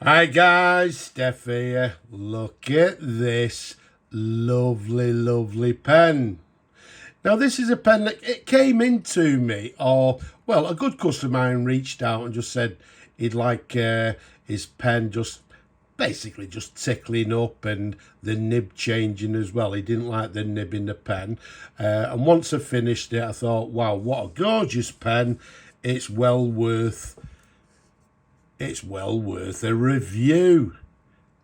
Hi guys, Steph here. Look at this lovely pen. Now this is a pen that it came into me, or well, a good customer of mine reached out and just said he'd like his pen just basically just tickling up and the nib changing as well. He didn't like the nib in the pen, and once I finished it, I thought, wow, what a gorgeous pen! It's well worth a review.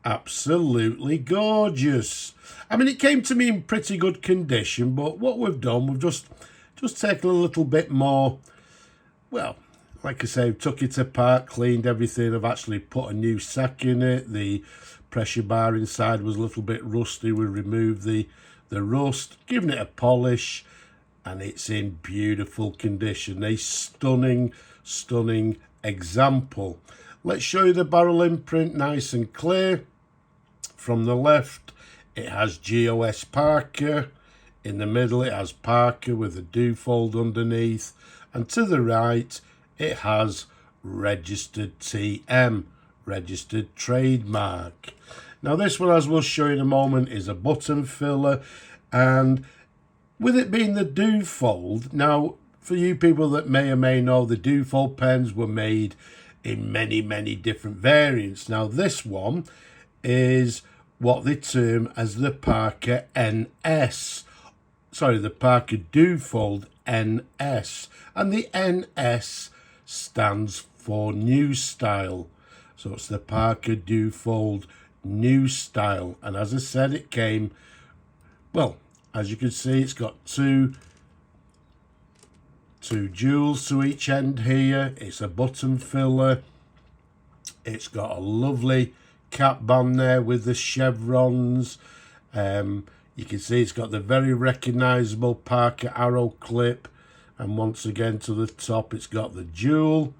Absolutely gorgeous. I mean, it came to me in pretty good condition, but what we've done, we've just taken a little bit more, well, like I say, took it apart, cleaned everything. I've actually put a new sack in it. The pressure bar inside was a little bit rusty. We removed the rust, given it a polish, and it's in beautiful condition. A stunning example. Let's show you the barrel imprint, nice and clear. From the left, it has GOS Parker. In the middle, it has Parker with a Duofold underneath. And to the right, it has registered TM, registered trademark. Now this one, as we'll show you in a moment, is a button filler. And with it being the Duofold, now for you people that may or may know, the Duofold pens were made in many different variants. Now this one is what they term as the Parker NS. Sorry, the Parker Duofold NS. And the NS stands for New Style. So it's the Parker Duofold New Style. And as I said, it came, well, as you can see, it's got two jewels to each end here. It's a button filler. It's got a lovely cap band there with the chevrons. You can see it's got the very recognizable Parker arrow clip, and once again to the top it's got the jewel,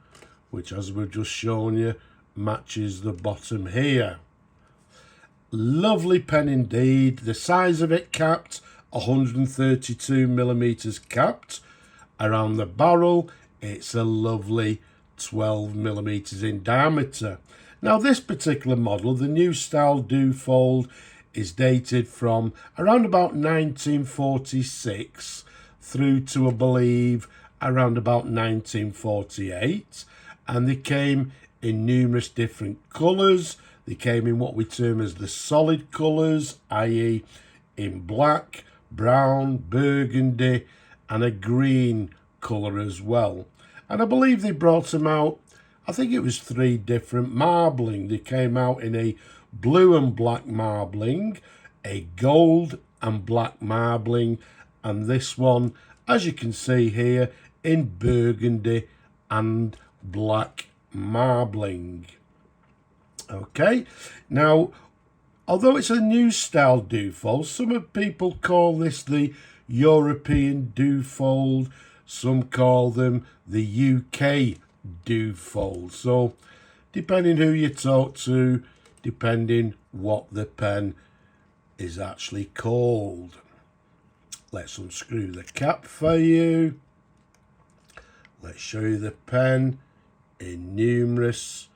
which, as we've just shown you, matches the bottom here. Lovely pen indeed. The size of it capped 132 millimeters capped. Around the barrel, it's a lovely 12 millimeters in diameter. Now this particular model, the New Style Duofold, is dated from around about 1946 through to, I believe, around about 1948. And they came in numerous different colours. They came in what we term as the solid colours, i.e. in black, brown, burgundy, and a green colour as well. And I believe they brought them out, I think it was 3 different marbling. They came out in a blue and black marbling, a gold and black marbling, and this one, as you can see here, in burgundy and black marbling. Okay, now although it's a New Style Duofold, some people call this the European Duofold, some call them the UK Duofold. So depending who you talk to, depending what the pen is actually called. Let's unscrew the cap for you. Let's show you the pen in numerous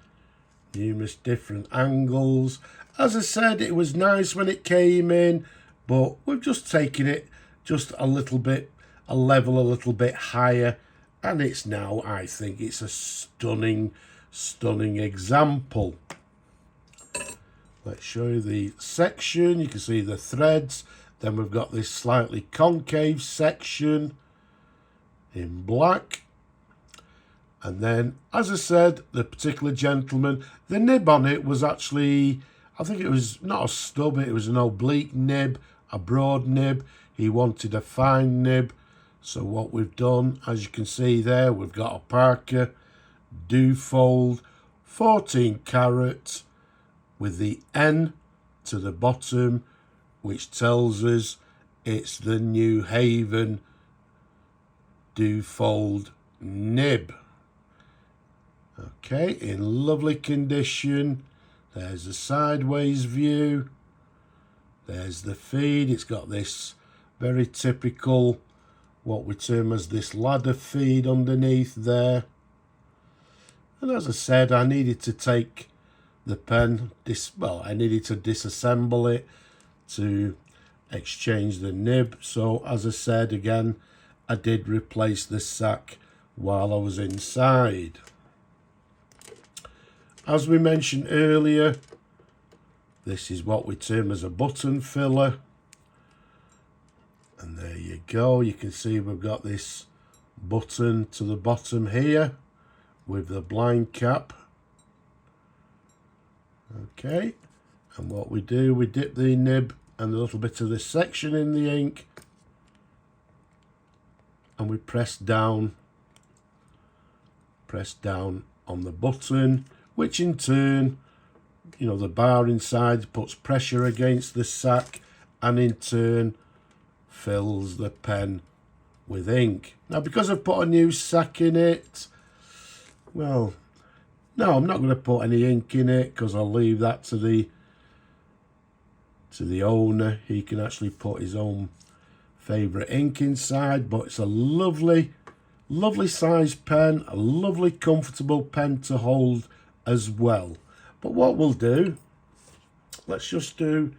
different angles. As I said, it was nice when it came in, but we've just taken it just a little bit, a level a little bit higher, and it's now, I think it's a stunning example. Let's show you the section. You can see the threads. Then we've got this slightly concave section in black. And then, as I said, the particular gentleman, the nib on it was actually, I think it was not a stub, it was an oblique nib, a broad nib. He wanted a fine nib. So what we've done, as you can see there, we've got a Parker Duofold 14 carat with the N to the bottom, which tells us it's the New Haven Duofold nib. Okay, in lovely condition. There's a sideways view. There's the feed. It's got this very typical, what we term as this ladder feed underneath there. And as I said, I needed to take the pen. I needed to disassemble it to exchange the nib. So as I said again, I did replace the sack while I was inside. As we mentioned earlier, this is what we term as a button filler. And there you go. You can see we've got this button to the bottom here with the blind cap. Okay. And what we do, we dip the nib and a little bit of this section in the ink. And we press down on the button, which in turn, you know, the bar inside puts pressure against the sack and in turn fills the pen with ink. Now, because I've put a new sack in it, well, no, I'm not going to put any ink in it because I'll leave that to the owner. He can actually put his own favourite ink inside, but it's a lovely size pen, a lovely comfortable pen to hold as well. But what we'll do, let's just do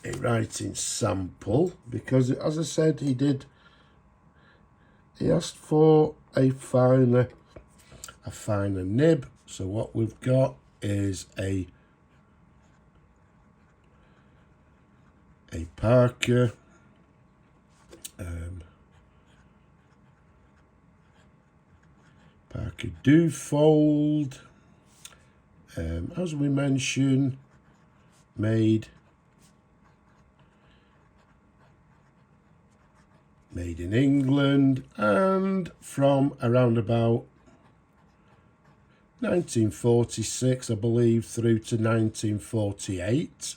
a writing sample, because as I said, he asked for a finer nib. So what we've got is a Parker Parker Duofold, as we mentioned, made in England, and from around about 1946, I believe, through to 1948.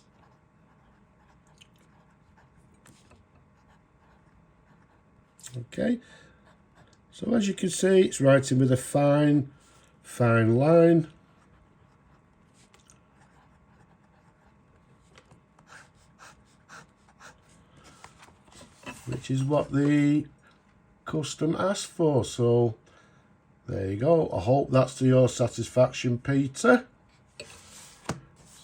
Okay, so as you can see, it's writing with a fine line. Which is what the custom asked for. So there you go. I hope that's to your satisfaction, Peter.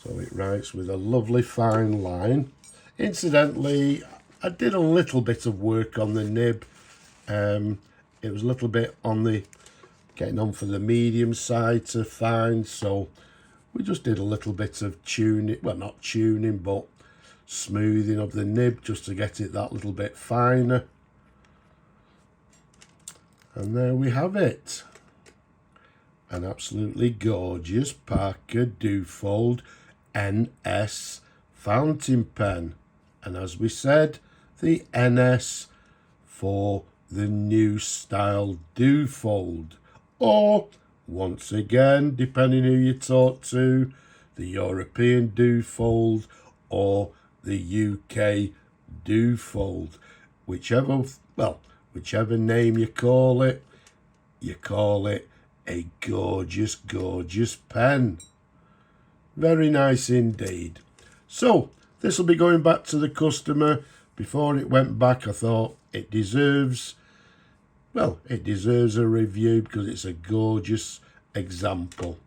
So it writes with a lovely fine line. Incidentally, I did a little bit of work on the nib. It was a little bit on the getting on for the medium side to fine, so we just did a little bit of tuning, well, not tuning, but smoothing of the nib just to get it that little bit finer. And there we have it, an absolutely gorgeous Parker Duofold NS fountain pen. And as we said, the NS for the new style Duofold, or once again, depending who you talk to, the European Duofold or the UK Duofold, whichever name you call it a gorgeous pen. Very nice indeed. So this will be going back to the customer. Before it went back, I thought it deserves a review because it's a gorgeous example.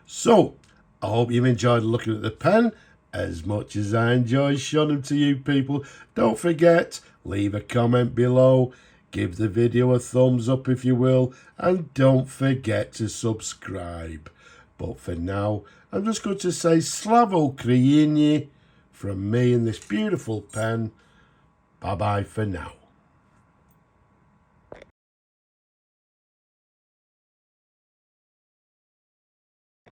So I hope you've enjoyed looking at the pen as much as I enjoy showing them to you people. Don't forget, leave a comment below, give the video a thumbs up if you will, and don't forget to subscribe. But for now, I'm just going to say Slavo Ukraini from me and this beautiful pen. Bye bye for now.